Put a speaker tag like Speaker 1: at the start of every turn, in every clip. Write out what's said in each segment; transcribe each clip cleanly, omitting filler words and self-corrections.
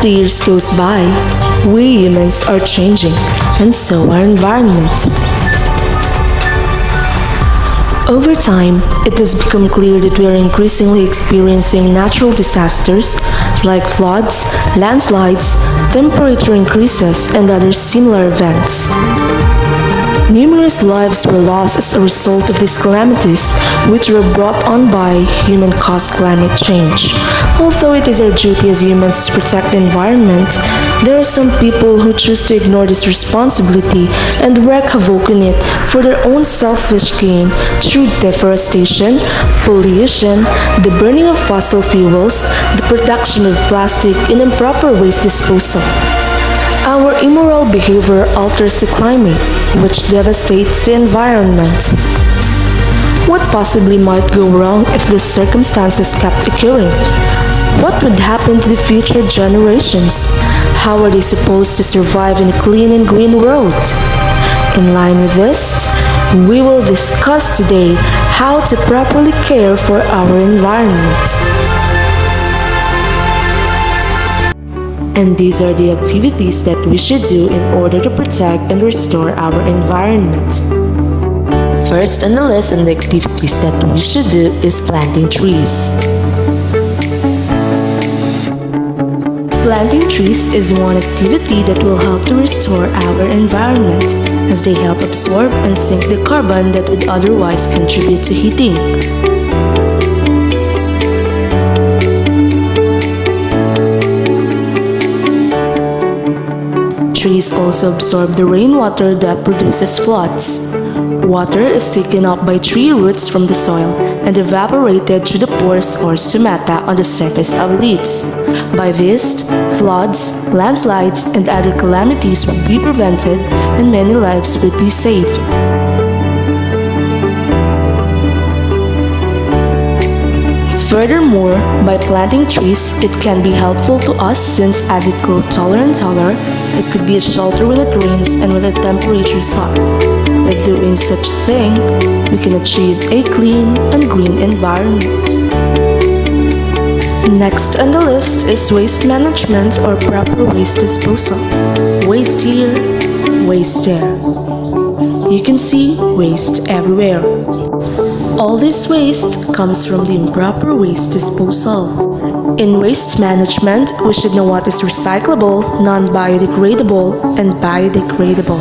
Speaker 1: the years goes by, we humans are changing, and so our environment. Over time, it has become clear that we are increasingly experiencing natural disasters like floods, landslides, temperature increases, and other similar events. Numerous lives were lost as a result of these calamities, which were brought on by human-caused climate change. Although it is our duty as humans to protect the environment, there are some people who choose to ignore this responsibility and wreak havoc in it for their own selfish gain through deforestation, pollution, the burning of fossil fuels, the production of plastic, and improper waste disposal. Our immoral behavior alters the climate, which devastates the environment. What possibly might go wrong if these circumstances kept occurring? What would happen to the future generations? How are they supposed to survive in a clean and green world? In line with this, we will discuss today how to properly care for our environment. And these are the activities that we should do in order to protect and restore our environment. First on the list and the activities that we should do is planting trees. Planting trees is one activity that will help to restore our environment, as they help absorb and sink the carbon that would otherwise contribute to heating. Trees also absorb the rainwater that produces floods. Water is taken up by tree roots from the soil and evaporated through the pores or stomata on the surface of leaves. By this, floods, landslides, and other calamities would be prevented and many lives would be saved. Furthermore, by planting trees, it can be helpful to us since as it grows taller and taller, it could be a shelter when it rains and when the temperature is hot. By doing such a thing, we can achieve a clean and green environment. Next on the list is waste management or proper waste disposal. Waste here, waste there. You can see waste everywhere. All this waste comes from the improper waste disposal. In waste management, we should know what is recyclable, non-biodegradable, and biodegradable.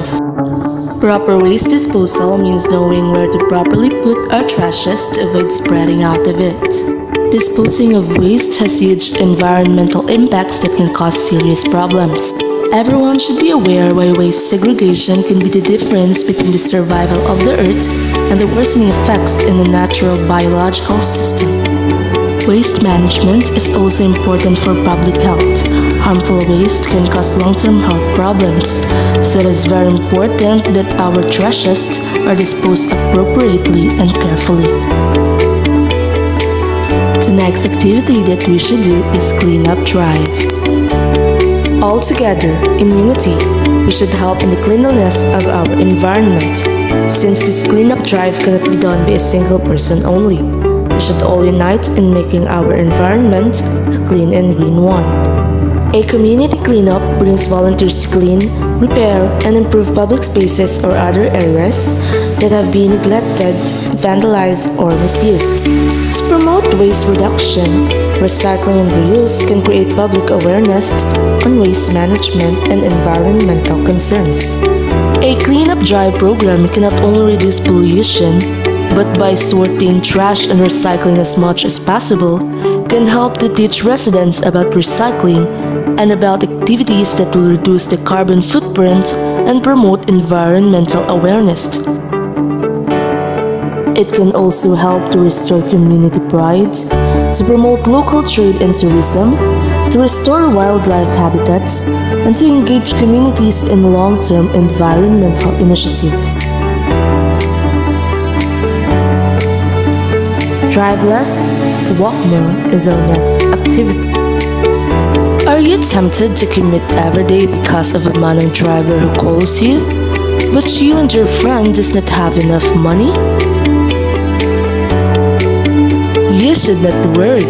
Speaker 1: Proper waste disposal means knowing where to properly put our trashes to avoid spreading out of it. Disposing of waste has huge environmental impacts that can cause serious problems. Everyone should be aware why waste segregation can be the difference between the survival of the earth and the worsening effects in the natural biological system. Waste management is also important for public health. Harmful waste can cause long-term health problems, so it is very important that our trashes are disposed appropriately and carefully. The next activity that we should do is cleanup drive. All together, in unity, we should help in the cleanliness of our environment. Since this cleanup drive cannot be done by a single person only, we should all unite in making our environment a clean and green one. A community cleanup brings volunteers to clean, repair, and improve public spaces or other areas that have been neglected, vandalized, or misused. To promote waste reduction, recycling and reuse can create public awareness on waste management and environmental concerns. A cleanup drive program can not only reduce pollution, but by sorting trash and recycling as much as possible, can help to teach residents about recycling and about activities that will reduce the carbon footprint and promote environmental awareness. It can also help to restore community pride, to promote local trade and tourism, to restore wildlife habitats, and to engage communities in long-term environmental initiatives. Drive less, walk more is our next activity. Are you tempted to commit every day because of a manual driver who calls you, but you and your friend does not have enough money? You should not worry.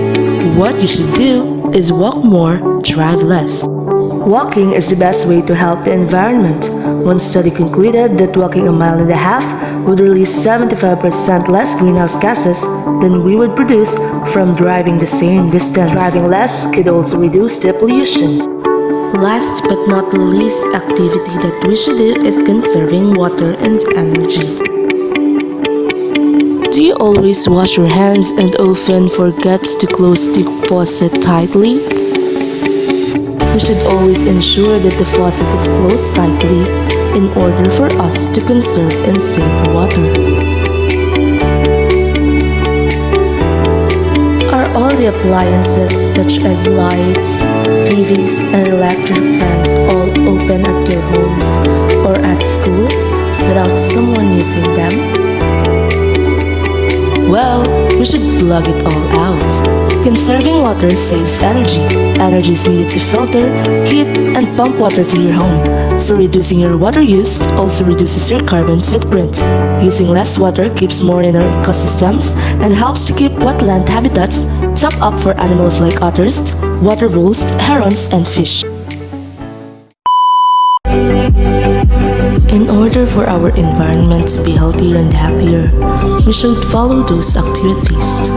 Speaker 1: What you should do is walk more, drive less. Walking is the best way to help the environment. One study concluded that walking a mile and a half would release 75% less greenhouse gases than we would produce from driving the same distance. Driving less could also reduce the pollution. Last but not the least activity that we should do is conserving water and energy. Do you always wash your hands and often forget to close the faucet tightly? We should always ensure that the faucet is closed tightly in order for us to conserve and save water. Are all the appliances such as lights, TVs, and electric fans all open at your homes or at school without someone using them? Well, we should plug it all out. Conserving water saves energy. Energy is needed to filter, heat, and pump water to your home. So reducing your water use also reduces your carbon footprint. Using less water keeps more in our ecosystems and helps to keep wetland habitats top up for animals like otters, water voles, herons, and fish. In order for our environment to be healthier and happier, we should follow those activities.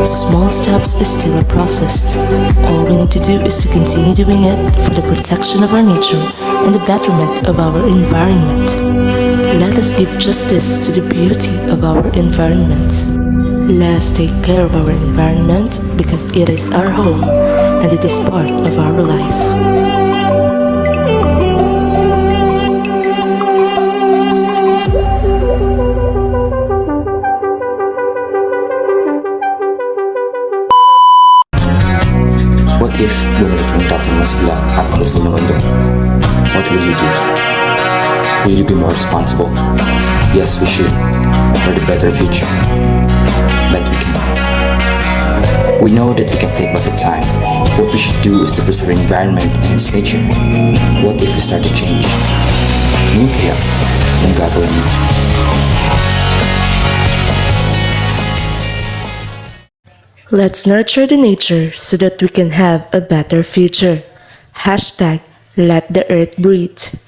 Speaker 1: Small steps is still a process. All we need to do is to continue doing it for the protection of our nature and the betterment of our environment. Let us give justice to the beauty of our environment. Let us take care of our environment because it is our home and it is part of our life.
Speaker 2: What if bumalik yung tatay mo sigla at alis ng mundo? What will you do? Will you be more responsible? Yes, we should. For the better future. But we can. We know that we can take back the time. What we should do is to preserve the environment and its nature. What if we start to change? Ngayon kaya, ang gagawin mo?
Speaker 1: Let's nurture the nature so that we can have a better future. Hashtag Let the Earth Breathe.